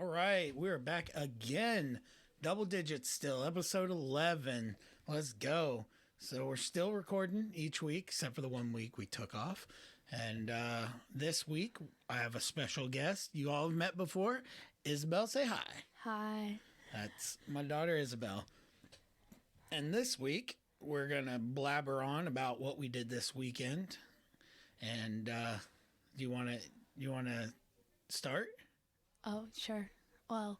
All right, we're back again. Double digits still, episode 11. Let's go. So we're still recording each week, except for the 1 week we took off. And this week, I have a special guest you all have met before. Isabel, say hi. Hi. That's my daughter, Isabel. And this week, we're going to blabber on about what we did this weekend. And do you want to start? Oh, sure. Well,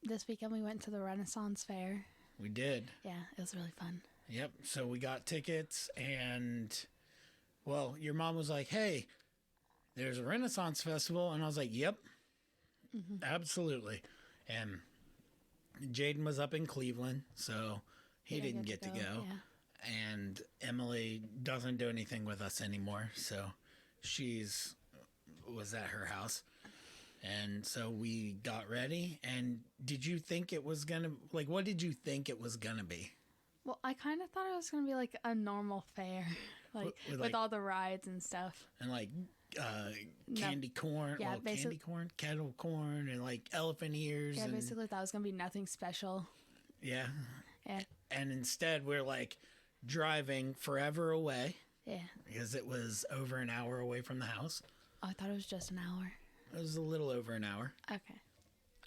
this weekend we went to the Renaissance Fair. We did. Yeah, it was really fun. Yep. So we got tickets and, well, your mom was like, hey, there's a Renaissance Festival. And I was like, yep, absolutely. And Jaden was up in Cleveland, so he didn't get to go. Yeah. And Emily doesn't do anything with us anymore, so was at her house. And so we got ready. And did you think it was going to, like, what did you think it was going to be? Well, I kind of thought it was going to be like a normal fair, with all the rides and stuff. And like candy corn, Yeah, candy corn, kettle corn, and like elephant ears. Yeah, and, basically thought it was going to be nothing special. Yeah. Yeah. And instead we're like driving forever away. Yeah. Because it was over an hour away from the house. Oh, I thought it was just an hour. It was a little over an hour. Okay.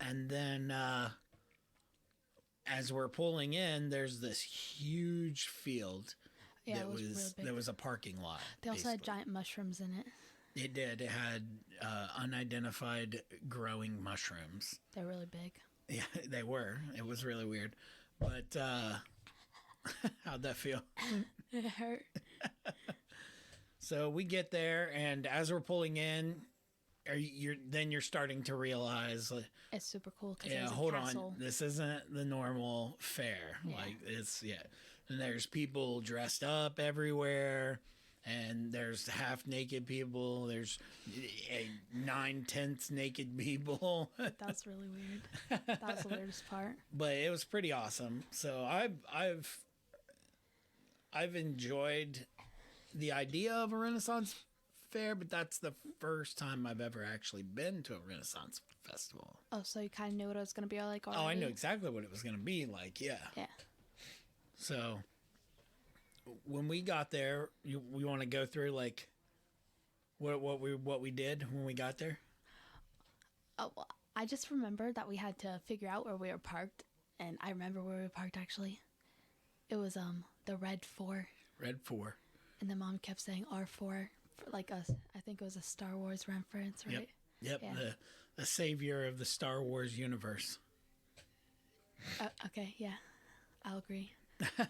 And then as we're pulling in, there's this huge field. Yeah, it was really big. There was a parking lot. They also had giant mushrooms in it. It did. It had unidentified growing mushrooms. They're really big. Yeah, they were. It was really weird. But how'd that feel? It hurt. So we get there, and as we're pulling in, you're starting to realize, like, It's super cool because yeah, there's a hold castle. on, this isn't the normal fair. Yeah. Like it's and there's people dressed up everywhere, and there's half naked people. There's 9/10 naked people. That's really weird. That was the weirdest part. But it was pretty awesome. So I've enjoyed the idea of a Renaissance fair, but that's the first time I've ever actually been to a Renaissance festival. Oh, so you kind of knew what it was going to be like already? Oh, I knew exactly what it was going to be like, yeah. Yeah. So when we got there, we want to go through like what we did when we got there? Oh, well, I just remember that we had to figure out where we were parked, and I remember where we were parked actually. It was the Red 4. Red 4. And the mom kept saying R4, like I think it was a Star Wars reference, right? Yep. Yeah. The savior of the Star Wars universe. Okay, yeah. I'll agree. I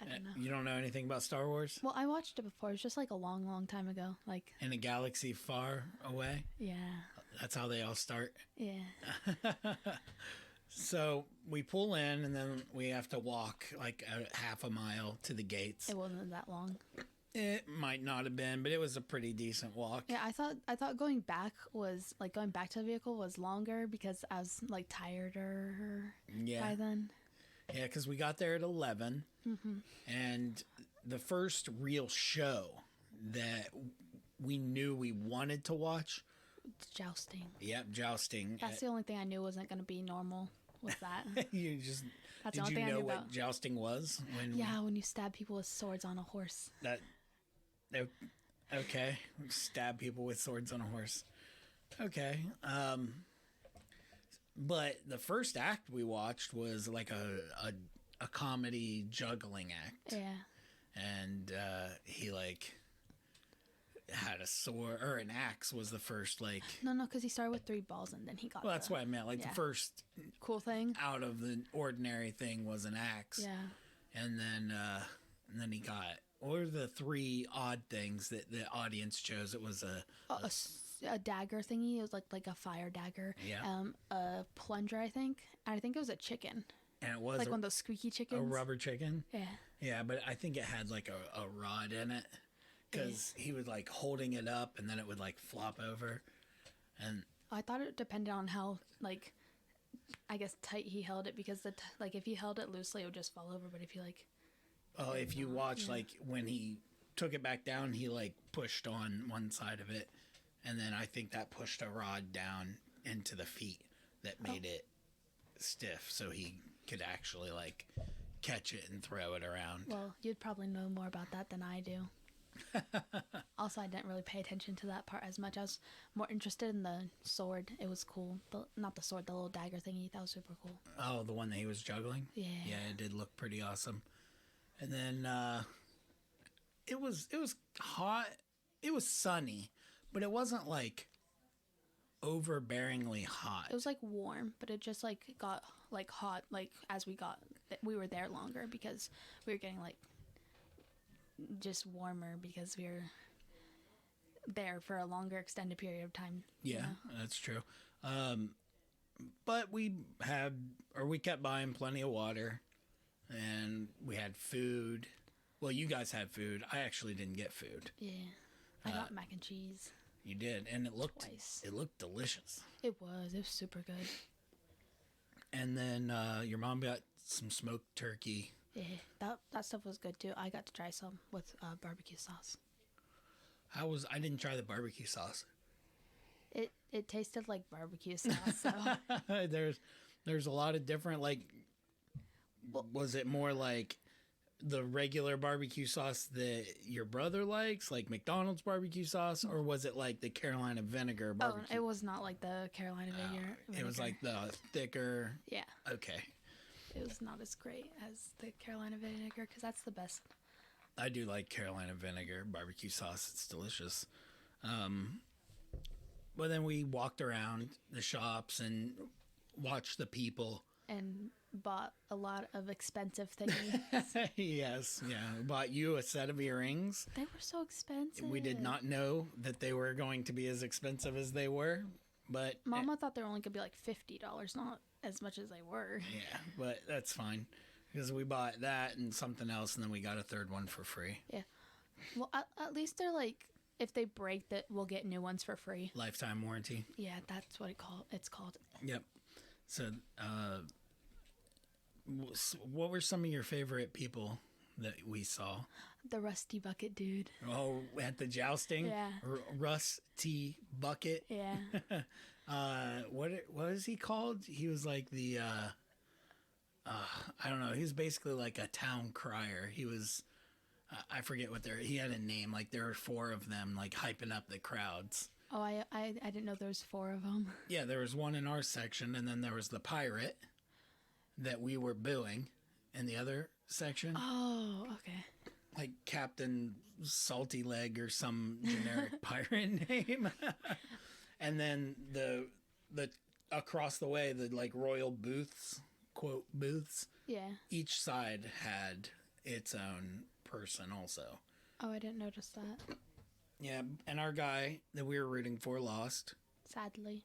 don't know. You don't know anything about Star Wars? Well, I watched it before. It was just like a long, long time ago. Like In a galaxy far away? Yeah. That's how they all start. Yeah. So we pull in, and then we have to walk like a half a mile to the gates. It wasn't that long. It might not have been, but it was a pretty decent walk. Yeah, I thought going back to the vehicle was longer because I was like tireder by then. Yeah, because we got there at 11, and the first real show that we knew we wanted to watch. Jousting. Yep, jousting. That's the only thing I knew wasn't going to be normal with that. That's the only thing I knew what about. jousting was? When you stab people with swords on a horse. Okay, stab people with swords on a horse. Okay. But the first act we watched was like a comedy juggling act. Yeah. And he like had a sword, or an axe was the first like. No, because he started with 3 balls and then he got. Well, that's what I meant. Like the first cool thing out of the ordinary thing was an axe. Yeah. And then he got. What were the 3 odd things that the audience chose? It was a dagger thingy. It was like a fire dagger. Yeah. A plunger, I think. And I think it was a chicken. And it was like one of those squeaky chickens. A rubber chicken. Yeah. Yeah, but I think it had like a rod in it, because he was like holding it up, and then it would like flop over. And I thought it depended on how like, I guess tight he held it, because if he held it loosely, it would just fall over. But if you like. Oh, if you watch, like, when he took it back down, he, like, pushed on one side of it, and then I think that pushed a rod down into the feet that made it stiff, so he could actually like catch it and throw it around. Well, you'd probably know more about that than I do. Also, I didn't really pay attention to that part as much. I was more interested in the sword. It was cool. Not the sword, the little dagger thingy. That was super cool. Oh, the one that he was juggling? Yeah. Yeah, it did look pretty awesome. And then it was hot. It was sunny, but it wasn't like overbearingly hot. It was like warm, but it just like got like hot like as we were there longer because we were getting like just warmer because we were there for a longer extended period of time. Yeah, that's true. But we kept buying plenty of water, and we had food. Well, you guys had food. I actually didn't get food. Yeah. I got mac and cheese. You did, and it looked delicious. It was super good. And then your mom got some smoked turkey. Yeah, that stuff was good too. I got to try some with barbecue sauce. I didn't try the barbecue sauce. It tasted like barbecue sauce. So. there's a lot of different like. Was it more like the regular barbecue sauce that your brother likes, like McDonald's barbecue sauce, or was it like the Carolina vinegar barbecue? Oh, it was not like the Carolina vinegar. It was like the thicker. Yeah. Okay. It was not as great as the Carolina vinegar because that's the best. I do like Carolina vinegar barbecue sauce. It's delicious. But then we walked around the shops and watched the people. And bought a lot of expensive things. Yes, yeah. We bought you a set of earrings. They were so expensive. We did not know that they were going to be as expensive as they were, but... Mama thought they were only going to be like $50, not as much as they were. Yeah, but that's fine. Because we bought that and something else, and then we got a third one for free. Yeah. Well, at least they're like, if they break, that we'll get new ones for free. Lifetime warranty. Yeah, that's what it's called. Yep. So, what were some of your favorite people that we saw? The Rusty Bucket dude. Oh, at the jousting? Yeah. Rusty Bucket? Yeah. What is he called? He was like the, I don't know. He was basically like a town crier. He was, I forget he had a name. Like there were 4 of them, like hyping up the crowds. Oh, I didn't know there was 4 of them. Yeah, there was one in our section, and then there was the pirate that we were booing in the other section. Oh, okay. Like Captain Salty Leg or some generic pirate name. And then the across the way, the like royal booths, quote booths. Yeah. Each side had its own person also. Oh, I didn't notice that. Yeah, and our guy that we were rooting for lost. Sadly.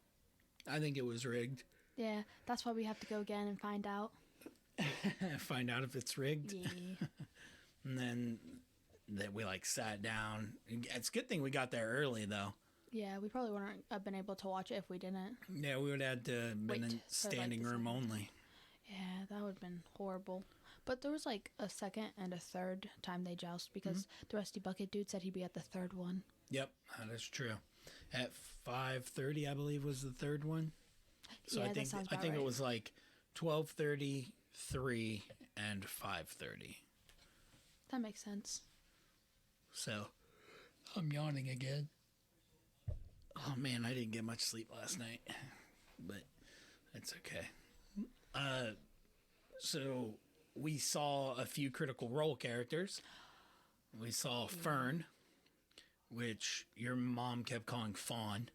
I think it was rigged. Yeah, that's why we have to go again and find out. Find out if it's rigged. Yeah. And then that we like sat down. It's a good thing we got there early though. Yeah, we probably wouldn't have been able to watch it if we didn't. Yeah, we would have had to been in standing room only. Yeah, that would have been horrible. But there was like a second and a third time they joust because the Rusty Bucket dude said he'd be at the third one. Yep, that is true. At 5:30, I believe, was the third one. So yeah, I think that sounds about right. it was like 12:30, 3, and 5:30. That makes sense. So I'm yawning again. Oh man, I didn't get much sleep last night, but it's okay. So we saw a few Critical Role characters. We saw Fern, which your mom kept calling Fawn.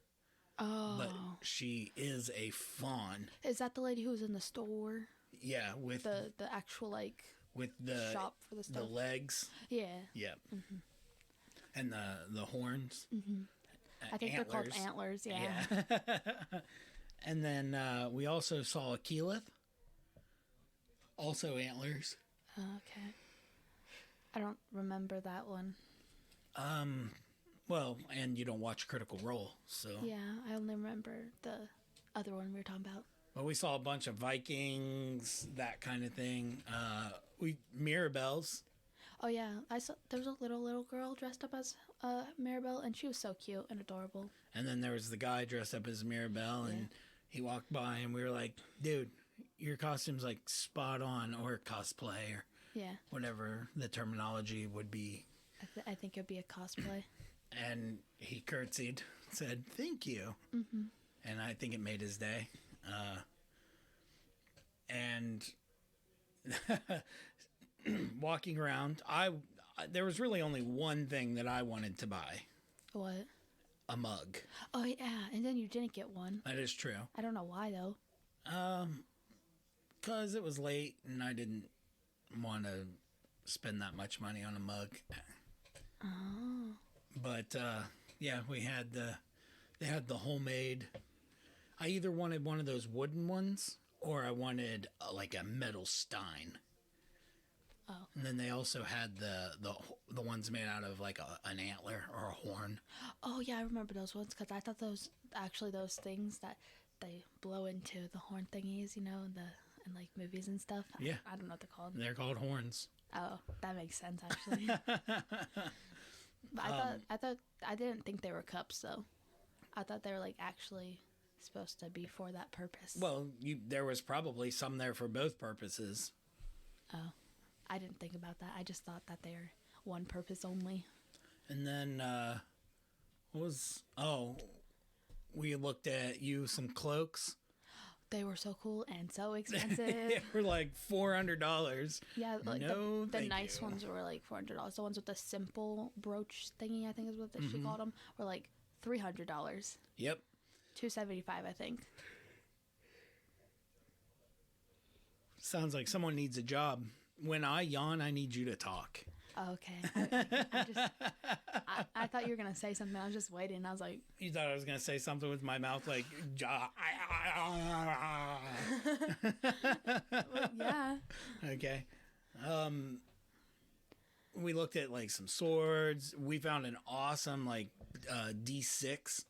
Oh. But she is a fawn. Is that the lady who was in the store? Yeah, with the actual like with the shop for the stuff. The legs. Yeah. Yeah. Mm-hmm. And the horns. Mm-hmm. I think antlers. they're called antlers. Yeah. Yeah. And then we also saw a Keyleth. Also antlers. Okay. I don't remember that one. Well, and you don't watch Critical Role, so. Yeah, I only remember the other one we were talking about. Well, we saw a bunch of Vikings, that kind of thing. Mirabelles. Oh yeah, I saw there was a little girl dressed up as Mirabelle, and she was so cute and adorable. And then there was the guy dressed up as Mirabelle, and he walked by, and we were like, dude, your costume's like spot on, or cosplay, or Yeah, whatever the terminology would be. I think it'd be a cosplay. And he curtsied, said, thank you. Mm-hmm. And I think it made his day. And walking around, there was really only one thing that I wanted to buy. What? A mug. Oh yeah, and then you didn't get one. That is true. I don't know why though. Because it was late and I didn't want to spend that much money on a mug. Oh. But yeah, they had the homemade. I either wanted one of those wooden ones or I wanted like a metal stein. Oh. And then they also had the ones made out of like an antler or a horn. Oh yeah, I remember those ones because I thought those things that they blow into the horn thingies, in like movies and stuff. Yeah. I don't know what they're called. They're called horns. Oh, that makes sense actually. But I didn't think they were cups though. I thought they were like actually supposed to be for that purpose. Well, there was probably some there for both purposes. Oh, I didn't think about that. I just thought that they're one purpose only. And then we looked at some cloaks. They were so cool and so expensive. They were like $400. Yeah, like no, the nice ones were like $400. The ones with the simple brooch thingy, I think is what she called them, were like $300. Yep. $275, I think. Sounds like someone needs a job. When I yawn, I need you to talk. Oh, okay. I thought you were gonna say something. I was just waiting. I was like, you thought I was gonna say something with my mouth like, yeah. Okay. We looked at like some swords. We found an awesome like D6.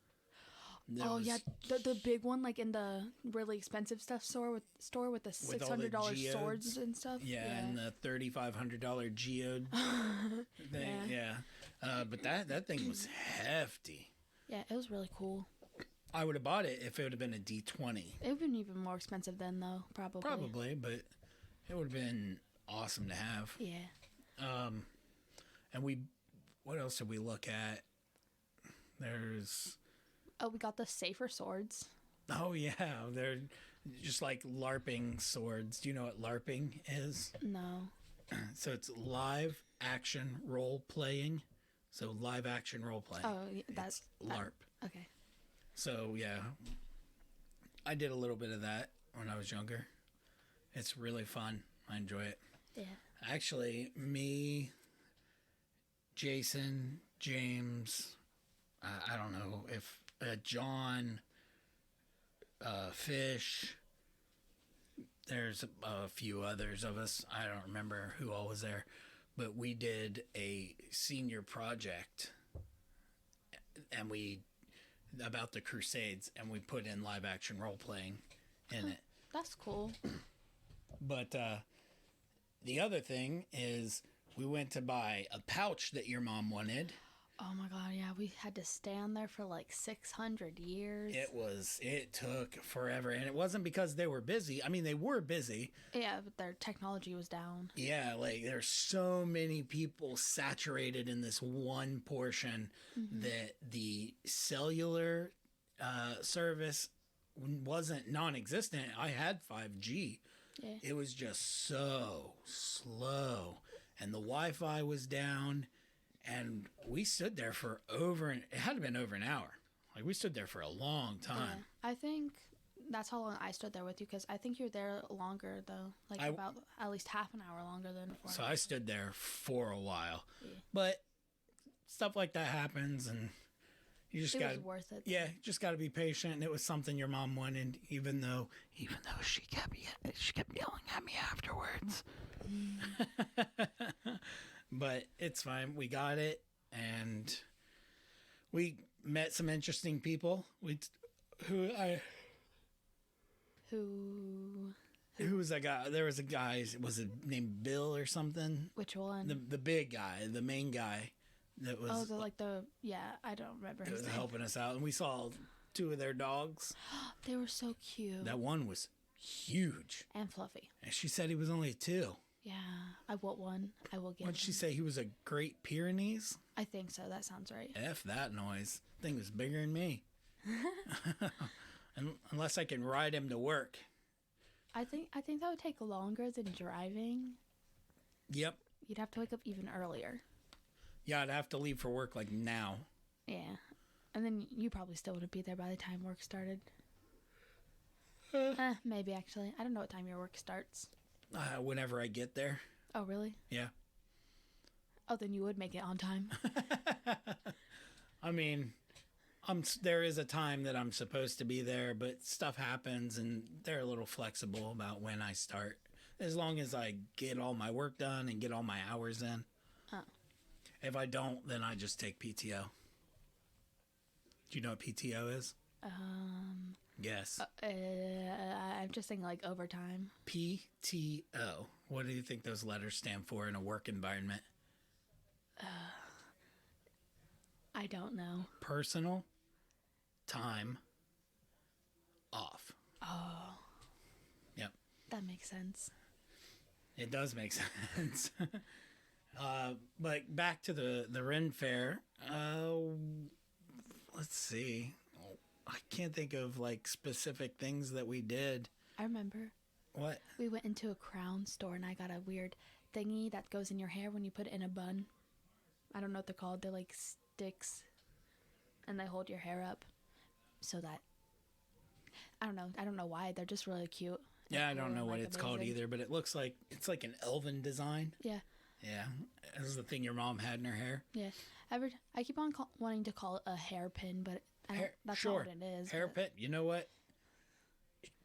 Yeah, the big one, like in the really expensive stuff store with the $600 swords and stuff. Yeah, and the $3,500 geode thing. Yeah, but that thing was hefty. Yeah, it was really cool. I would have bought it if it would have been a D20. It would have been even more expensive then, though, probably. Probably, but it would have been awesome to have. Yeah. And what else did we look at? Oh, we got the safer swords. Oh, yeah. They're just like LARPing swords. Do you know what LARPing is? No. So it's live action role playing. So live action role playing. Oh, that's LARP. Okay. So, yeah. I did a little bit of that when I was younger. It's really fun. I enjoy it. Yeah. Actually, me, Jason, James, I don't know if John, Fish, there's a few others of us. I don't remember who all was there, but we did a senior project and about the Crusades, and we put in live action role playing in it. That's cool. But the other thing is we went to buy a pouch that your mom wanted. Oh my god, yeah, we had to stand there for like 600 years. It took forever, and it wasn't because they were busy. I mean, they were busy. Yeah, but their technology was down. Yeah, like there's so many people saturated in this one portion that the cellular service wasn't non-existent. I had 5G. Yeah. It was just so slow, and the Wi-Fi was down. And we stood there for it had to have been over an hour. Like, we stood there for a long time. Yeah. I think that's how long I stood there with you, because I think you're there longer, though. Like, about at least half an hour longer than before. So I stood there for a while. Yeah. But stuff like that happens, and you just got to... It was worth it. Yeah, just got to be patient. And it was something your mom wanted, even though she kept yelling at me afterwards. But it's fine. We got it, and we met some interesting people. Who Who was that guy? There was a guy. Was it named Bill or something? Which one? The big guy, the main guy, that was yeah. I don't remember that his was name. helping us out, and we saw 2 of their dogs. They were so cute. That one was huge, and fluffy. and she said he was only 2. Yeah, I want one. I will get What'd she say? He was a Great Pyrenees? I think so. That sounds right. F that noise. Thing was bigger than me. Unless I can ride him to work. I think that would take longer than driving. Yep. You'd have to wake up even earlier. Yeah, I'd have to leave for work like now. Yeah. And then you probably still wouldn't be there by the time work started. Maybe, actually. I don't know what time your work starts. Whenever I get there. Oh, really? Yeah. Oh, then you would make it on time. I mean, there is a time that I'm supposed to be there, but stuff happens, and they're a little flexible about when I start. As long as I get all my work done and get all my hours in. Oh. If I don't, then I just take PTO. Do you know what PTO is? Yes. I'm just thinking like overtime. PTO. What do you think those letters stand for in a work environment? I don't know. Personal time off. Oh. Yep. That makes sense. It does make sense. But back to the Ren Faire. Let's see. I can't think of like specific things that we did. I remember. What? We went into a crown store and I got a weird thingy that goes in your hair when you put it in a bun. I don't know what they're called. They're like sticks. And they hold your hair up. So that... I don't know why. They're just really cute. Yeah, I don't know what like, it's called either, but it looks like it's like an elven design. Yeah. Yeah. This is the thing your mom had in her hair. Yeah. I keep on wanting to call it a hairpin, but that's sure. not what it is. Hairpin. You know what?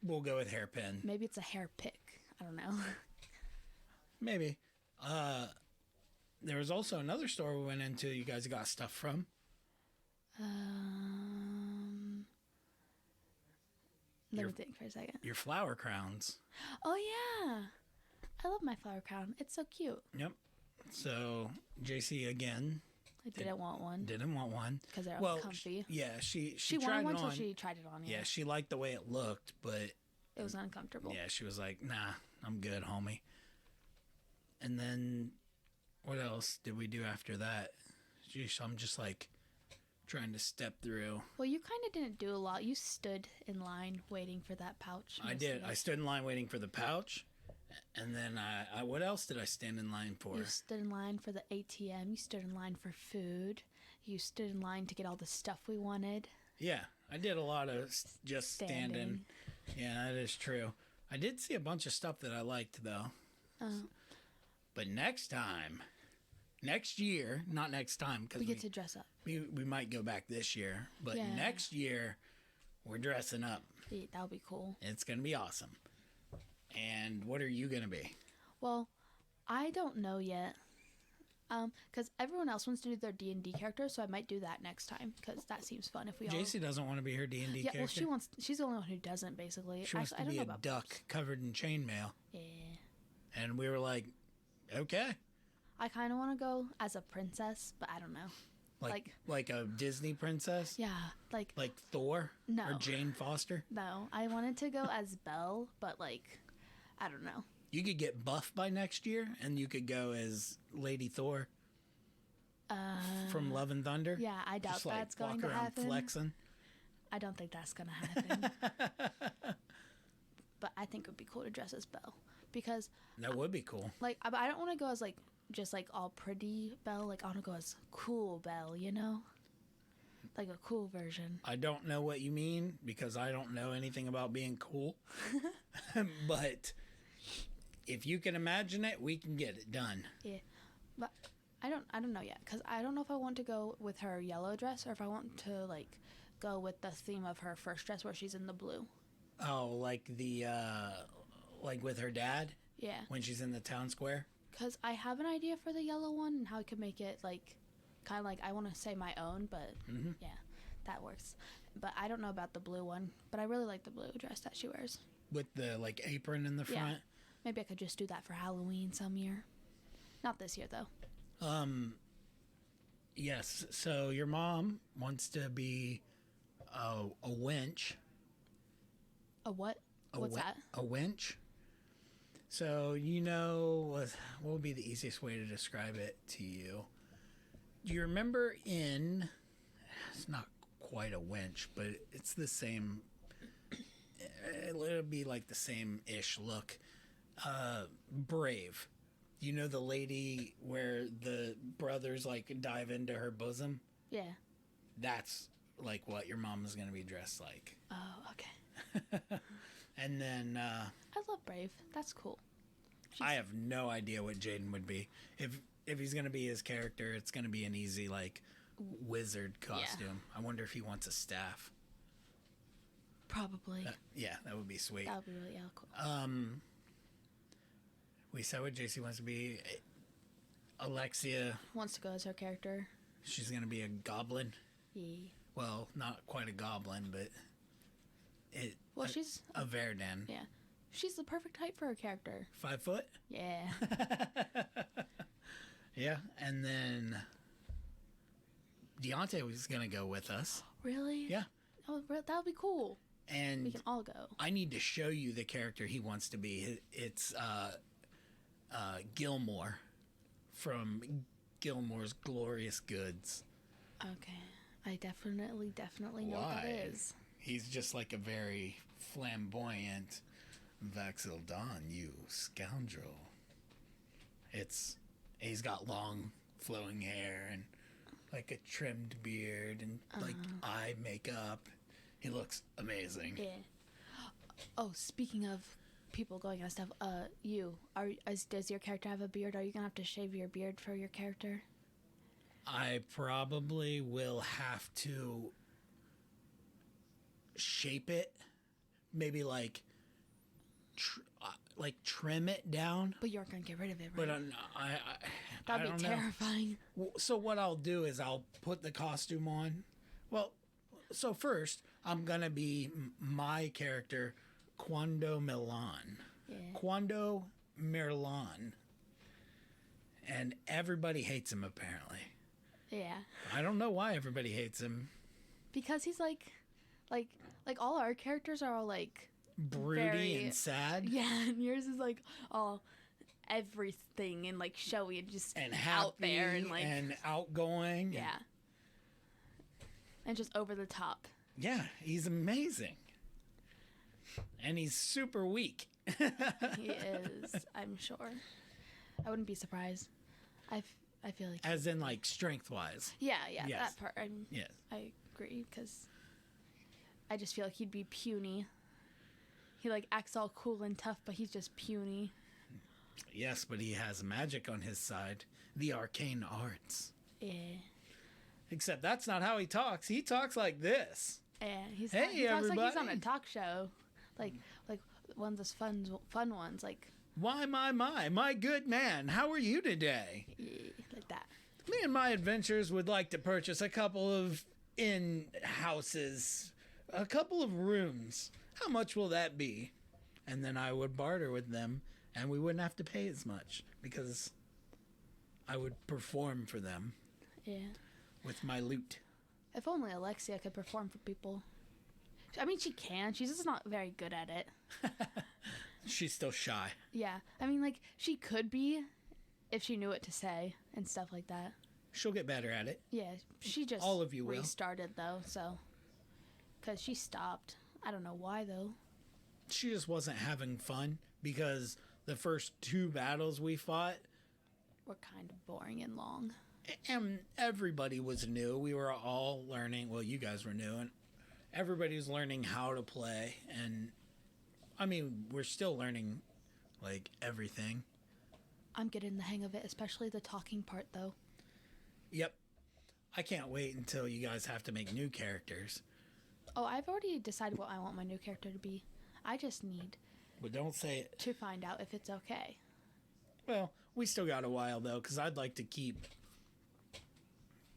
We'll go with hairpin. Maybe it's a hair pick. I don't know. Maybe. There was also another store we went into you guys got stuff from. Let me think for a second. Your flower crowns. Oh, yeah. I love my flower crown. It's so cute. Yep. So, JC again. I didn't want one. Didn't want one. Because they're comfy. She wanted tried one it on. until she tried it on. Yeah, she liked the way it looked, but... It was uncomfortable. Yeah, she was like, nah, I'm good, homie. And then, what else did we do after that? Jeez, I'm just like trying to step through. Well, you kind of didn't do a lot. You stood in line waiting for that pouch. I did. I stood in line waiting for the pouch. And then what else did I stand in line for? You stood in line for the ATM. You stood in line for food. You stood in line to get all the stuff we wanted. Yeah, I did a lot of just standing. Yeah, that is true. I did see a bunch of stuff that I liked, though. Oh. But next year, not next time. Cause we get to dress up. We might go back this year. But next year, we're dressing up. Yeah, that'll be cool. It's going to be awesome. And what are you going to be? Well, I don't know yet. Because everyone else wants to do their D&D character, so I might do that next time, because that seems fun if we all... JC doesn't want to be her D&D character. Yeah, well, she's the only one who doesn't, basically. She wants to be a duck covered in chainmail. Yeah. And we were like, okay. I kind of want to go as a princess, but I don't know. Like a Disney princess? Yeah, like Thor? No. Or Jane Foster? No, I wanted to go as Belle, but I don't know. You could get buff by next year, and you could go as Lady Thor from Love and Thunder. Yeah, I doubt just, that's going to happen. Flexing. I don't think that's going to happen. But I think it would be cool to dress as Belle, because that would be cool. I don't want to go as just all pretty Belle. I want to go as cool Belle, you know, like a cool version. I don't know what you mean because I don't know anything about being cool, but if you can imagine it, we can get it done. Yeah, but I don't know yet, because I don't know if I want to go with her yellow dress or if I want to go with the theme of her first dress where she's in the blue. Oh, like with her dad? Yeah. When she's in the town square? Because I have an idea for the yellow one and how I could make it kind of I want to say my own, but yeah, that works. But I don't know about the blue one, but I really like the blue dress that she wears. with the like apron in the Yeah. front. Maybe I could just do that for Halloween some year. Not this year though. Yes. So your mom wants to be a wench. A what? What's that? A wench. So you know what would be the easiest way to describe it to you? Do you remember in? It's not quite a wench, but it's the same. It'll be like the same-ish look. Brave. You know the lady where the brothers like dive into her bosom? Yeah. That's like what your mom is going to be dressed like. Oh, okay. And then I love Brave. That's cool. I have no idea what Jaden would be. If he's going to be his character, it's going to be an easy like wizard costume. I wonder if he wants a staff. Probably. Yeah, that would be sweet. That would be really cool. We said what JC wants to be. Alexia, Wants to go as her character. she's going to be a goblin. Yeah. Well, not quite a goblin, but Well, she's a Verdun. yeah. She's the perfect height for her character. 5 foot? Yeah. Yeah, and then Deontay was going to go with us. Really? Yeah. Oh, that would be cool. We And can all go. I need to show you the character he wants to be. It's Gilmore from Gilmore's Glorious Goods. Okay. I definitely know what that Why? is. He's just like a very flamboyant Vaxil Dawn, you scoundrel. He's got long flowing hair and like a trimmed beard and like eye makeup. He looks amazing. Yeah. Oh, speaking of people going on stuff, does your character have a beard? Are you gonna have to shave your beard for your character? I probably will have to shape it, maybe like trim it down. But you're gonna get rid of it, right? But I That'd don't be know. terrifying. So what I'll do is I'll put the costume on. Well, so first I'm gonna be my character, Quando Milan. Yeah. Quando Milan. And everybody hates him apparently. Yeah. I don't know why everybody hates him. Because he's like all our characters are all like Broody very- and sad. yeah, and yours is like all everything and like showy and just And happy out there and like and outgoing. yeah. And just over the top. Yeah, he's amazing. And he's super weak. He is, I'm sure. I wouldn't be surprised. I feel like As in like strength wise. yeah, Yes. that part. Yes. I agree because I just feel like he'd be puny. He like acts all cool and tough, but he's just puny. Yes, but he has magic on his side. The arcane arts. Yeah. Except that's not how he talks. He talks like this. Yeah, he talks like he's on a everybody. talk show, like one of those fun ones, like Why, my good man, how are you today? like that. Me and my adventurers would like to purchase a couple of inn houses, a couple of rooms. How much will that be? And then I would barter with them, and we wouldn't have to pay as much because I would perform for them Yeah. with my loot. If only Alexia could perform for people. I mean, she can. She's just not very good at it. She's still shy. Yeah. I mean, like, she could be if she knew what to say and stuff like that. She'll get better at it. Yeah. She just All of you will. restarted, though, so. Because she stopped. I don't know why, though. She just wasn't having fun because the first 2 battles we fought, We're kind of boring and long. and everybody was new. We were all learning. Well, you guys were new, and everybody was learning how to play. And I mean, we're still learning like everything. I'm getting the hang of it, especially the talking part, though. Yep. I can't wait until you guys have to make new characters. Oh, I've already decided what I want my new character to be. I just need But don't say it. to find out if it's okay. Well, we still got a while though, because I'd like to keep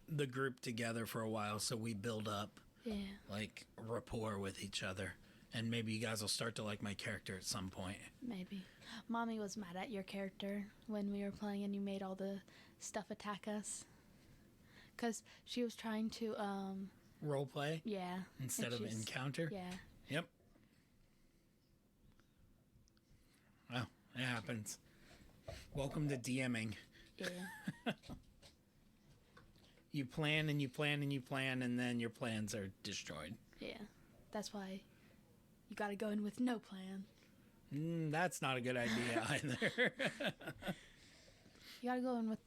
the group together for a while so we build up Yeah. like rapport with each other And maybe you guys will start to like my character at some point. Maybe. Mommy was mad at your character when we were playing and you made all the stuff attack us. Because she was trying to, Role play? yeah. Instead of encounter? Yeah. Yep. Well, it happens. Welcome to DMing. Yeah. You plan and you plan and you plan, and then your plans are destroyed. Yeah. That's why you gotta go in with no plan. That's not a good idea either. You gotta go in with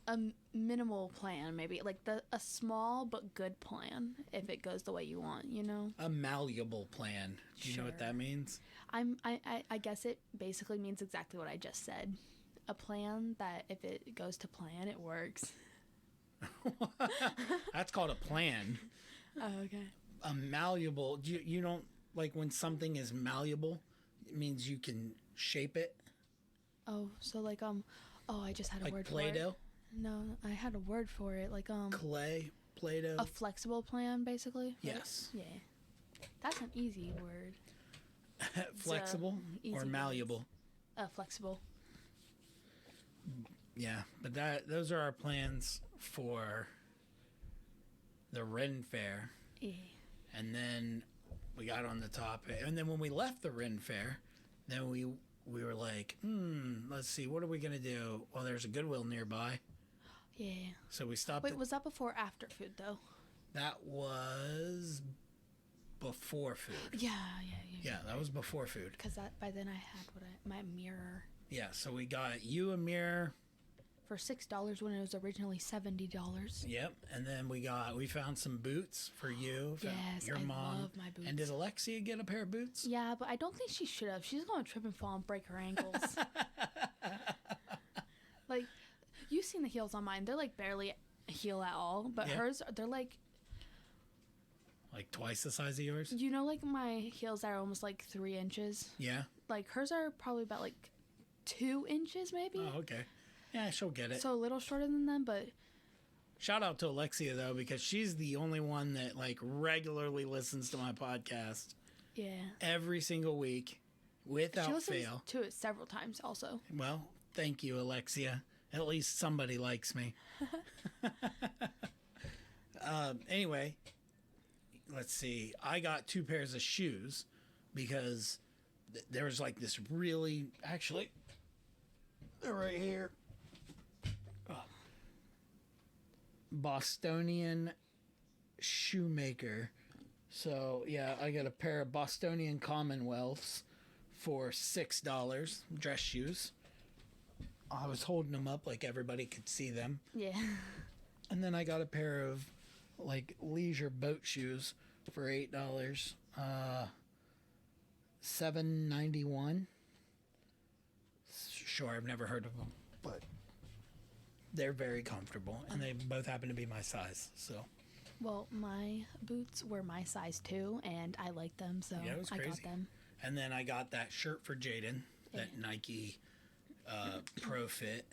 a minimal plan, maybe. Like a small but good plan if it goes the way you want, you know? A malleable plan. Do you know what that means? I guess it basically means exactly what I just said. A plan that if it goes to plan, it works. That's called a plan. Oh, okay. A malleable, you don't, like when something is malleable, it means you can shape it. Oh, so like, I just had a like word Play-Doh? for it. No, I had a word for it, like, Clay, Play-Doh. a flexible plan, basically. Right? Yes. Yeah. That's an easy word. Flexible easy or malleable? Flexible. Yeah, but those are our plans for the Ren Faire. Yeah. And then we got on the topic. And then when we left the Ren Faire, then we were like, let's see, what are we going to do? Well, there's a Goodwill nearby. Yeah. So we stopped. Wait, was that before or after food, though? That was before food. Yeah. Yeah, that was before food. Because by then I had my mirror. Yeah, so we got you a mirror. For $6 when it was originally $70. Yep, and then we found some boots for you. Yes, your I mom. love my boots. And did Alexia get a pair of boots? Yeah, but I don't think she should have. She's going to trip and fall and break her ankles. Like, you've seen the heels on mine. They're like barely heel at all. But hers, they're like twice the size of yours? You know, like my heels are almost like 3 inches. Yeah. Like hers are probably about like 2 inches maybe. Oh, okay. Yeah, she'll get it. So a little shorter than them, but... Shout out to Alexia, though, because she's the only one that, like, regularly listens to my podcast. Yeah. Every single week, without fail. She listens to it several times, also. Well, thank you, Alexia. At least somebody likes me. Anyway, let's see. I got 2 pairs of shoes because there was, like, this really... Actually, they're right here. Bostonian shoemaker. So yeah, I got a pair of Bostonian Commonwealths for $6, dress shoes. I was holding them up like everybody could see them. Yeah. And then I got a pair of like leisure boat shoes for $8. $7.91. Sure, I've never heard of them, but they're very comfortable, and they both happen to be my size. So, well, my boots were my size too, and I liked them, so yeah, it was crazy. I got them. And then I got that shirt for Jaden, that Nike Pro Fit.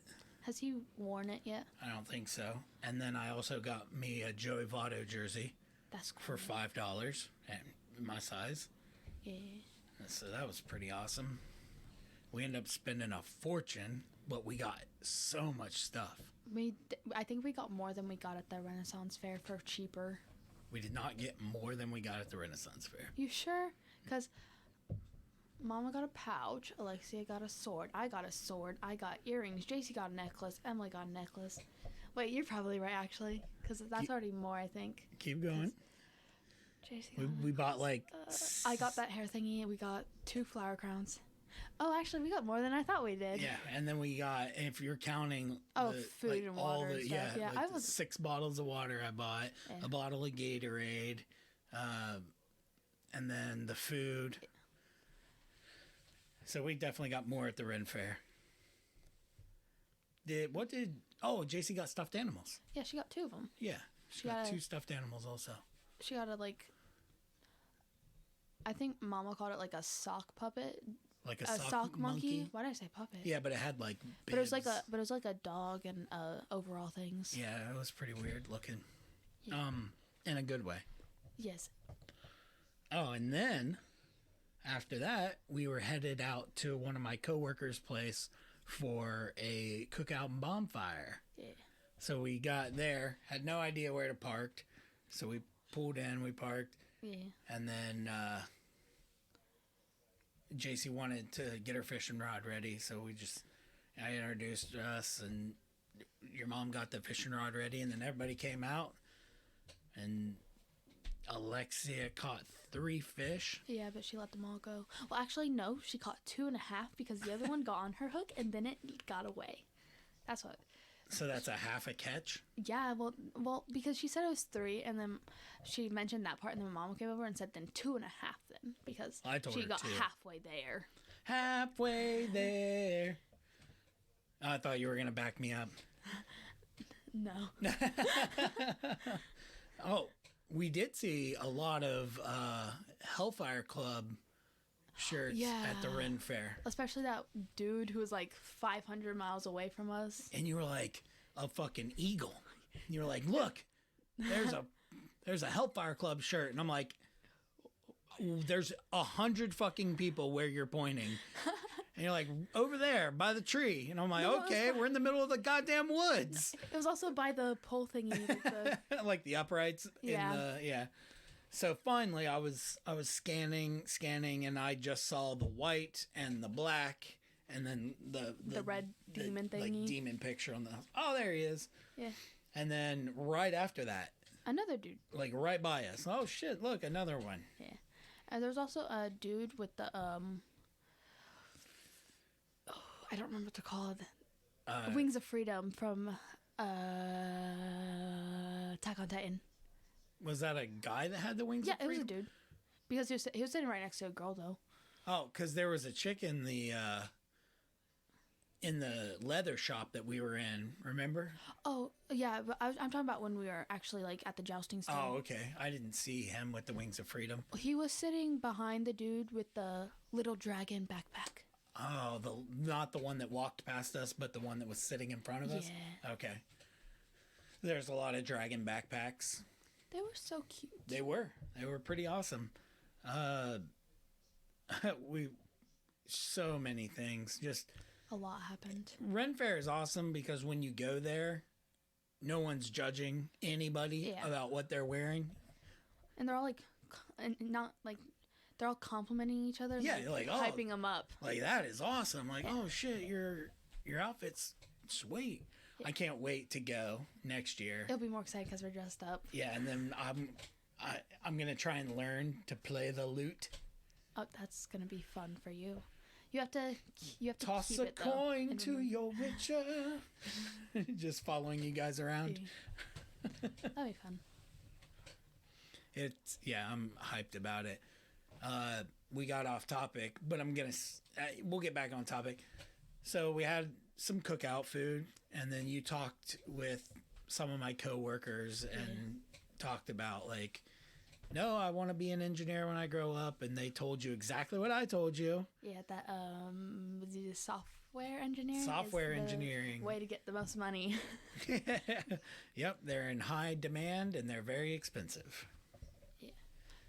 Has he worn it yet? I don't think so. And then I also got me a Joey Votto jersey. That's cool. For $5, and my size. Yeah. So that was pretty awesome. We ended up spending a fortune, but we got so much stuff. I think we got more than we got at the Renaissance Fair for cheaper. We did not get more than we got at the Renaissance Fair. You sure? Because Mama got a pouch, Alexia got a sword, I got a sword, I got earrings, JC got a necklace, Emily got a necklace. Wait, you're probably right, actually, because that's already more, I think. Keep going. We bought like... I got that hair thingy, we got 2 flower crowns. Oh, actually, we got more than I thought we did. Yeah, and then we got, if you're counting... food like and water and stuff. Yeah, like I was 6 bottles of water I bought, a bottle of Gatorade, and then the food. So we definitely got more at the Ren Faire. JC got stuffed animals. Yeah, she got 2 of them. Yeah, she got 2 stuffed animals also. She got I think Mama called it like a sock puppet. Like a sock monkey? Why did I say puppet? Yeah, but it had like bibs. But it was like a dog and overall things. Yeah, it was pretty weird looking. Yeah. In a good way. Yes. Oh, and then After that, we were headed out to one of my coworkers' place for a cookout and bonfire. Yeah. So we got there, had no idea where to park. So we pulled in, we parked. Yeah. And then JC wanted to get her fishing rod ready. So I introduced us, and your mom got the fishing rod ready. And then everybody came out. And Alexia caught 3 fish. Yeah, but she let them all go. Well, actually, no. She caught 2.5 because the other one got on her hook and then it got away. That's what. So that's a half a catch? Yeah, well, because she said it was 3, and then she mentioned that part, and then my mom came over and said then 2.5 then, because I told she her got 2. halfway there. Halfway there. I thought you were going to back me up. No. Oh, we did see a lot of Hellfire Club shirts at the Ren Faire. Especially that dude who was like 500 miles away from us. And you were like a fucking eagle. You were like, look, there's a Hellfire Club shirt. And I'm like, there's 100 fucking people where you're pointing. And you're like, over there by the tree. And I'm like, No, okay, we're in the middle of the goddamn woods. It was also by the pole thingy. Like the uprights. Yeah. So finally I was scanning, and I just saw the white and the black and then the red demon thingy. Like demon picture on the, oh, there he is. Yeah. And then right after that, another dude. like right by us. Oh shit, look, another one. Yeah. And there's also a dude with the I don't remember what they're called. Wings of Freedom from Attack on Titan. Was that a guy that had the wings of Yeah, it was freedom? a dude. Because he was sitting right next to a girl though. Oh, because there was a chick in the leather shop that we were in. Remember? Oh yeah, but I'm talking about when we were actually like at the jousting stand. Oh, okay. I didn't see him with the wings of freedom. He was sitting behind the dude with the little dragon backpack. Oh, not the one that walked past us, but the one that was sitting in front of us? Yeah. Okay. There's a lot of dragon backpacks. They were so cute. They were pretty awesome. So many things. Just A lot happened. Ren Faire is awesome because when you go there, no one's judging anybody about what they're wearing. And they're all like, not like, they're all complimenting each other. Yeah, you're like, oh, hyping them up. Like, that is awesome. Like, oh shit, your outfit's sweet. Yeah. I can't wait to go next year. It'll be more exciting because we're dressed up. Yeah, and then I'm gonna try and learn to play the lute. Oh, that's gonna be fun for you. You have to toss keep a it, coin to your witcher. Just following you guys around. That'd be fun. I'm hyped about it. We got off topic, but we'll get back on topic. So we had some cookout food, and then you talked with some of my coworkers and talked about like, no, I want to be an engineer when I grow up, and they told you exactly what I told you. Yeah, that the software engineering. Software engineering. Way to get the most money. Yep, they're in high demand and they're very expensive. Yeah,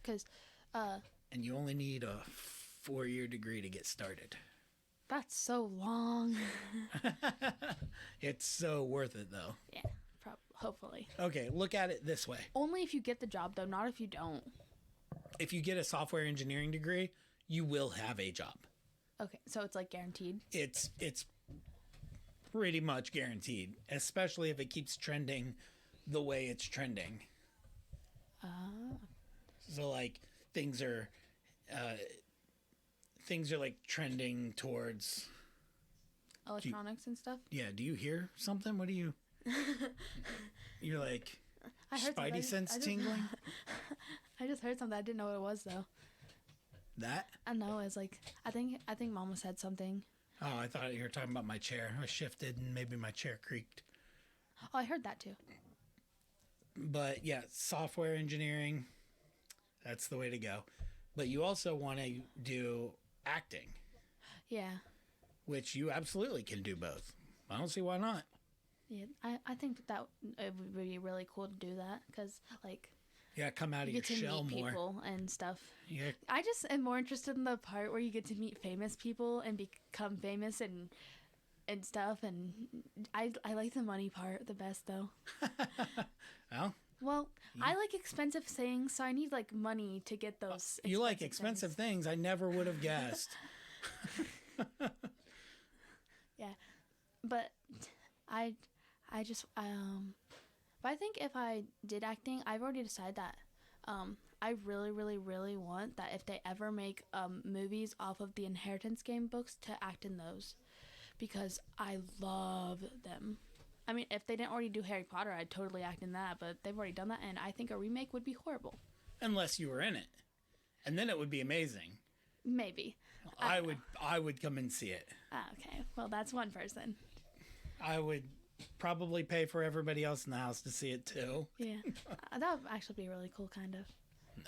because and you only need a 4-year degree to get started. That's so long. It's so worth it, though. Yeah, hopefully. Okay, look at it this way. Only if you get the job, though, not if you don't. If you get a software engineering degree, you will have a job. Okay, so it's like guaranteed? It's pretty much guaranteed, especially if it keeps trending the way it's trending. So, like, things are like trending towards electronics and stuff. Yeah, do you hear something? What do you? You're like, Spidey sense tingling. I just heard something. I didn't know what it was though. That? I know. It's like I think Mama said something. Oh, I thought you were talking about my chair. I shifted and maybe my chair creaked. Oh, I heard that too. But yeah, software engineering. That's the way to go. But you also want to do acting. Yeah. Which you absolutely can do both. I don't see why not. Yeah, I think that it would be really cool to do that because, like, Yeah, come out of You your get to shell meet more. people and stuff. Yeah, I just am more interested in the part where you get to meet famous people and become famous and stuff. And I like the money part the best though. well, Well, I like expensive things, so I need like money to get those. you like expensive things. I never would have guessed. Yeah, but I just but I think if I did acting, I've already decided that I really, really, really want that if they ever make movies off of the Inheritance game books to act in those because I love them. I mean, if they didn't already do Harry Potter, I'd totally act in that, but they've already done that, and I think a remake would be horrible. Unless you were in it. And then it would be amazing. Maybe. I would come and see it. Okay, well, that's one person. I would probably pay for everybody else in the house to see it too. Yeah. That would actually be really cool, kind of.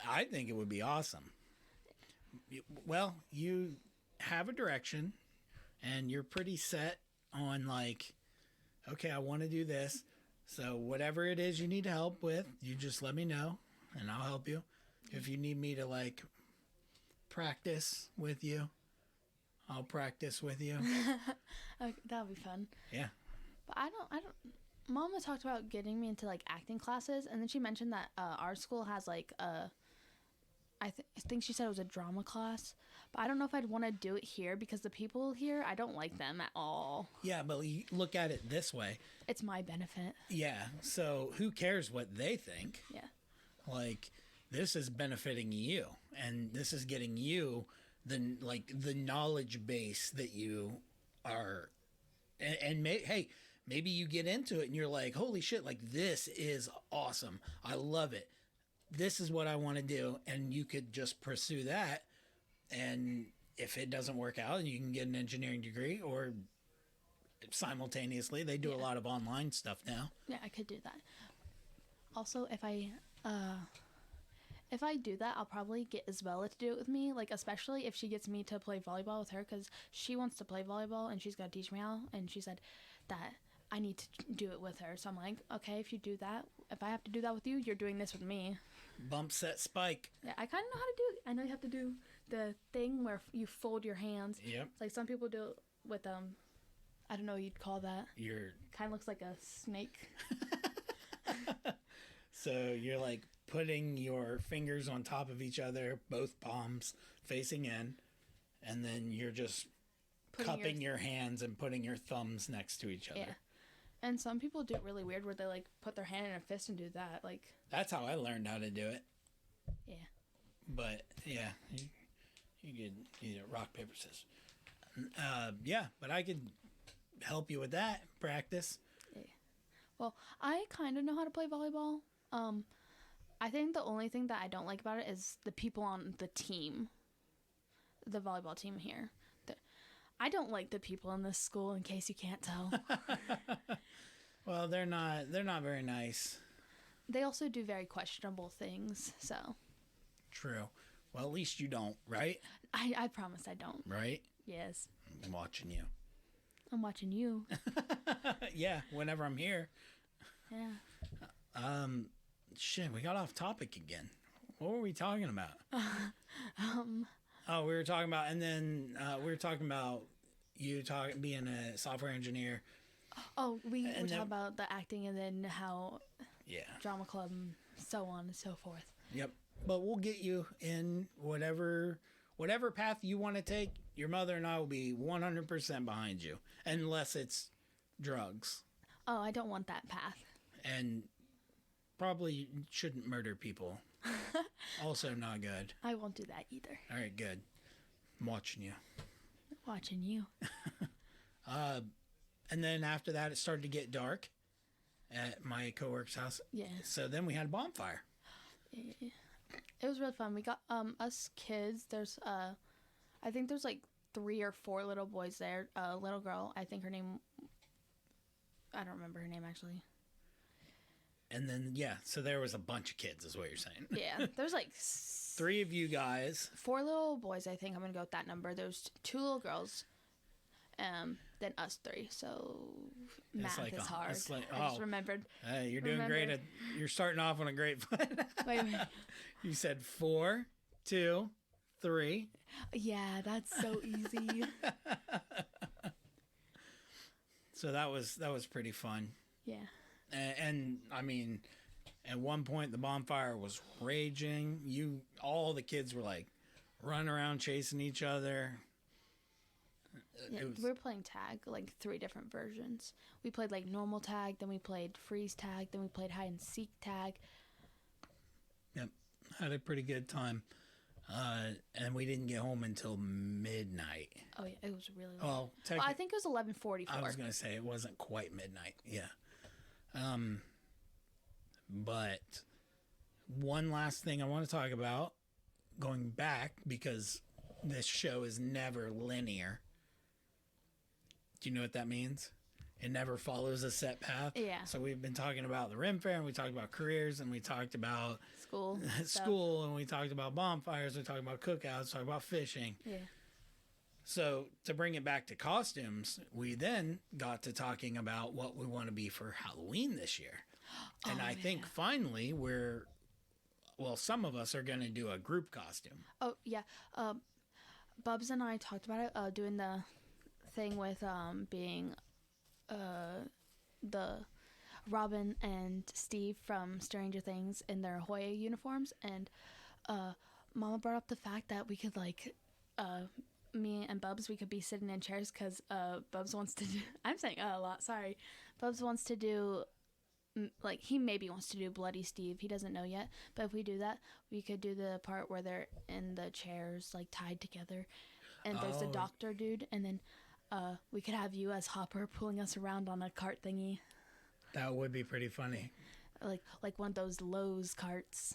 I think it would be awesome. Well, you have a direction and you're pretty set on like, okay, I want to do this. So whatever it is you need help with, you just let me know and I'll help you. If you need me to like practice with you, I'll practice with you. Okay, that'll be fun. Yeah. But I don't. Mama talked about getting me into like acting classes, and then she mentioned that our school has like I think she said it was a drama class, but I don't know if I'd want to do it here because the people here, I don't like them at all. Yeah, but you look at it this way. It's my benefit. Yeah. So who cares what they think? Yeah. Like this is benefiting you, and this is getting you the knowledge base that you are, and hey, maybe you get into it and you're like, holy shit, like this is awesome. I love it. This is what I want to do. And you could just pursue that. And if it doesn't work out, you can get an engineering degree or simultaneously. They do a lot of online stuff now. Yeah, I could do that. Also, if I do that, I'll probably get Isabella to do it with me, like especially if she gets me to play volleyball with her because she wants to play volleyball and she's got to teach me how, and she said that I need to do it with her. So I'm like, okay, if you do that, if I have to do that with you, you're doing this with me. Bump, set, spike. Yeah, I kind of know how to do it. I know you have to do the thing where you fold your hands. Yep. It's like some people do it with, I don't know what you'd call that. You're kind of looks like a snake. So you're like putting your fingers on top of each other, both palms facing in, and then you're just cupping your hands and putting your thumbs next to each other. Yeah. And some people do it really weird where they like put their hand in a fist and do that. Like that's how I learned how to do it. Yeah. But yeah, you could either rock, paper, scissors. Yeah, but I could help you with that practice. Yeah. Well, I kind of know how to play volleyball. I think the only thing that I don't like about it is the people on the team, the volleyball team here. I don't like the people in this school, in case you can't tell. Well, they're not very nice. They also do very questionable things, so. True. Well, at least you don't, right? I promise I don't. Right? Yes. I'm watching you. I'm watching you. Yeah, whenever I'm here. Yeah. Shit, we got off topic again. What were we talking about? Oh, we were talking about, and then we were talking about you being a software engineer. Oh, we were talking about the acting and then how drama club and so on and so forth. Yep. But we'll get you in whatever path you want to take. Your mother and I will be 100% behind you, unless it's drugs. Oh, I don't want that path. And probably shouldn't murder people. Also not good. I won't do that either. All right, good. I'm watching you. Watching you. And then after that, it started to get dark at my coworker's house. Yeah. So then we had a bonfire. Yeah. It was really fun. We got us kids. There's I think there's like 3 or 4 little boys there. A little girl. I think her name. I don't remember her name actually. And then so there was a bunch of kids, is what you're saying. Yeah, there's like 3 of you guys. 4 little boys. I think I'm gonna go with that number. There's 2 little girls. than us three. So It's math like is hard. It's like, I just remembered. Hey, you're doing great. You're starting off on a great foot. Wait. You said 4, 2, 3. Yeah, that's so easy. So that was pretty fun. Yeah. And I mean, at one point the bonfire was raging. All the kids were like running around chasing each other. Yeah, we were playing tag, like 3 different versions. We played like normal tag, then we played freeze tag, then we played hide and seek tag. Yep, had a pretty good time. And we didn't get home until midnight. Oh yeah, it was really late. Well, I think it was 11:44. I was gonna say it wasn't quite midnight. Yeah. But one last thing I want to talk about, going back, because this show is never linear. Do you know what that means? It never follows a set path. Yeah. So we've been talking about the Ren Faire, and we talked about careers, and we talked about school, and we talked about bonfires, we talked about cookouts, talked about fishing. Yeah. So to bring it back to costumes, we then got to talking about what we want to be for Halloween this year. And I think finally some of us are going to do a group costume. Oh yeah. Bubs and I talked about it, doing the thing with being the Robin and Steve from Stranger Things in their Hoya uniforms, and Mama brought up the fact that we could me and Bubs, we could be sitting in chairs because Bubs wants to do, I'm saying a lot, sorry. Bubs wants to do, he maybe wants to do Bloody Steve. He doesn't know yet. But if we do that, we could do the part where they're in the chairs, tied together. And there's a doctor dude. And then we could have you as Hopper pulling us around on a cart thingy. That would be pretty funny. Like one of those Lowe's carts.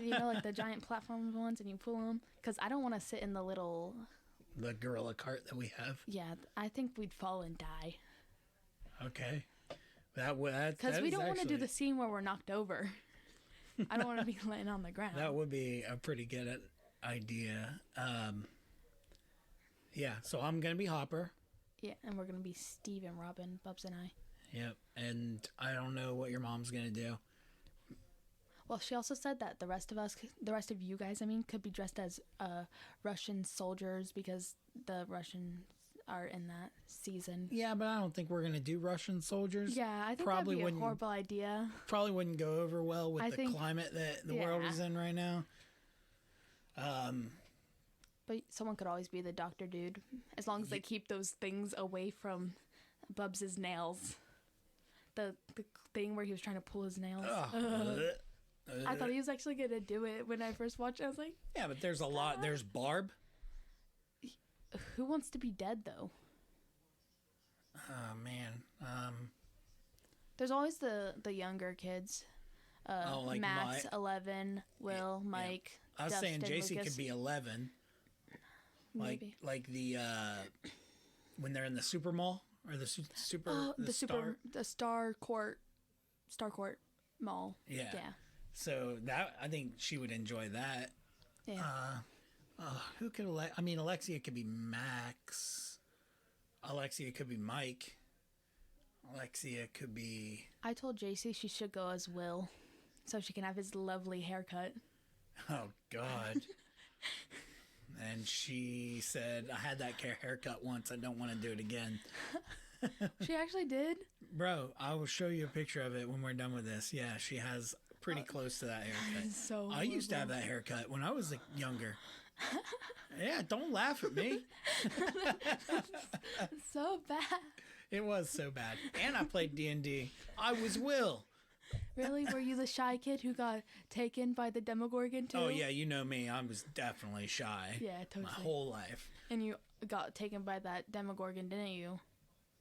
You know, the giant platform ones, and you pull them. Because I don't want to sit in the gorilla cart that we have. Yeah, I think we'd fall and die. Okay. Because we don't want to do the scene where we're knocked over. I don't want to be laying on the ground. That would be a pretty good idea. Yeah, so I'm going to be Hopper. Yeah, and we're going to be Steve and Robin, Bubs and I. Yep, and I don't know what your mom's going to do. Well, she also said that the rest of you guys, could be dressed as Russian soldiers because the Russians are in that season. Yeah, but I don't think we're going to do Russian soldiers. Yeah, I think that'd be a horrible idea. Probably wouldn't go over well with the climate that the world is in right now. But someone could always be the doctor dude, as long as they keep those things away from Bubs' nails. The thing where he was trying to pull his nails. I thought he was actually going to do it when I first watched it. I was like... Yeah, but there's a lot. There's Barb. Who wants to be dead, though? Oh, man. There's always the younger kids. Max, 11, Will, Mike, I was Dustin, saying JC Lucas. could be 11. Maybe. Like the... when they're in the super mall? Or the Star Court Mall. Yeah. So that, I think she would enjoy that. Yeah. Who could Alexia could be Max. Alexia could be Mike. Alexia could be... I told JC she should go as Will, so she can have his lovely haircut. Oh, God. And she said, I had that haircut once. I don't want to do it again. She actually did? Bro, I will show you a picture of it when we're done with this. Yeah, she has pretty close to that haircut. So I used to have that haircut when I was younger. Yeah, don't laugh at me. So bad. It was so bad. And I played D&D. I was Will. Really? Were you the shy kid who got taken by the Demogorgon too? Oh, yeah, you know me. I was definitely shy. Yeah, totally. My whole life. And you got taken by that Demogorgon, didn't you?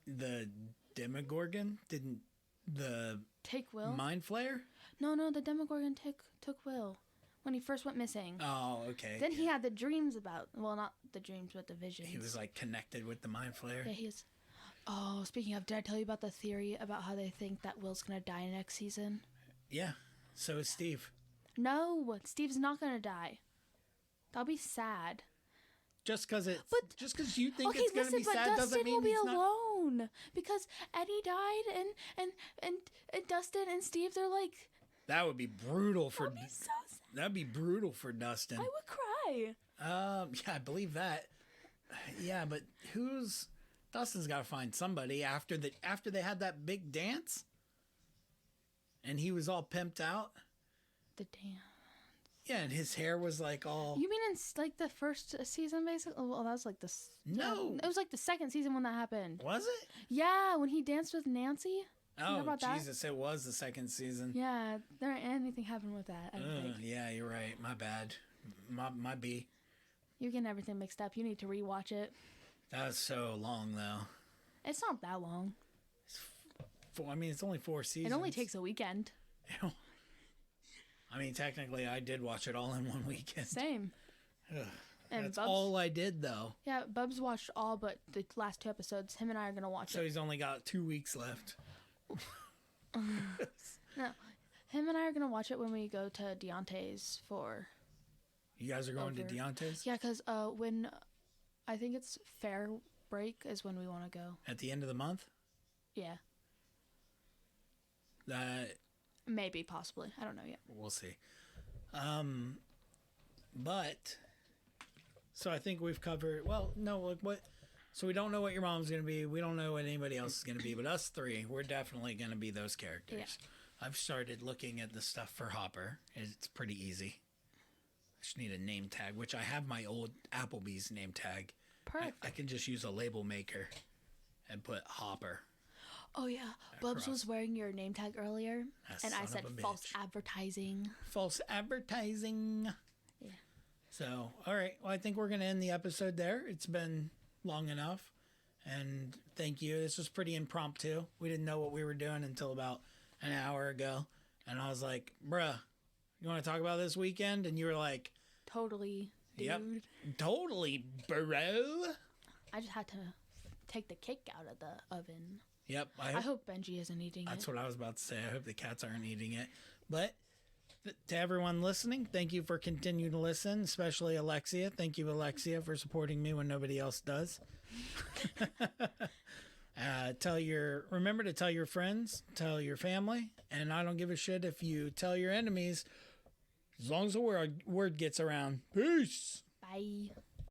The Demogorgon? Didn't the... Take Will? Mind Flayer? No, the Demogorgon took Will when he first went missing. Oh, okay. Then he had the dreams about... Well, not the dreams, but the visions. He was, connected with the Mind Flayer? Yeah, he is. Oh, speaking of, did I tell you about the theory about how they think that Will's going to die next season? Yeah, so is Steve. No, Steve's not going to die. That'll be sad. just because But- just because you think Okay, it's gonna listen, be but sad Dustin doesn't mean will be he's not. alone because Eddie died, and Dustin and Steve, they're like, That would be brutal for. that'd be so sad. That'd be brutal for Dustin. I would cry. Yeah, I believe that. Yeah, but Dustin's got to find somebody after they had that big dance, and he was all pimped out. The dance. Yeah, and his hair was like all. You mean in like the first season, basically? Well, that was like No. it was like the second season when that happened. Was it? Yeah, when he danced with Nancy. Oh, about that? Jesus! It was the second season. Yeah, there ain't anything happened with that. I don't think. Yeah, you're right. My bad. My B. You're getting everything mixed up. You need to rewatch it. That was so long though. It's not that long. I mean, it's only 4 seasons. It only takes a weekend. I mean, technically, I did watch it all in one weekend. Same. Ugh, And that's Bubs, all I did though. Yeah, Bubs watched all but the last 2 episodes. Him and I are gonna watch So it. he's only got 2 weeks left. No, him and I are gonna watch it when we go to Deontay's for. You guys are going to Deontay's? Yeah, because when I think it's fair break is when we want to go. At the end of the month? Yeah, That maybe, possibly. I don't know yet. we'll see. But so I think we've covered. Well, no, like what? So we don't know what your mom's gonna be. We don't know what anybody else is gonna be. But us three, we're definitely gonna be those characters. Yeah. I've started looking at the stuff for Hopper. It's pretty easy. I just need a name tag, which I have my old Applebee's name tag. Perfect. I can just use a label maker and put Hopper. Oh yeah, Bubs was wearing your name tag earlier, That and I son said of a false bitch. advertising. False advertising. Yeah. So, all right. Well, I think we're going to end the episode there. It's been long enough. And thank you. This was pretty impromptu. We didn't know what we were doing until about an hour ago. And I was like, bruh, you want to talk about this weekend? And you were like, Totally, dude. yep, totally, bro. I just had to take the cake out of the oven. Yep. I hope Benji isn't eating That's it. what I was about to say. I hope the cats aren't eating it. But to everyone listening, thank you for continuing to listen, especially Alexia. Thank you, Alexia, for supporting me when nobody else does. Remember to tell your friends, tell your family, and I don't give a shit if you tell your enemies, as long as the word gets around. Peace. Bye.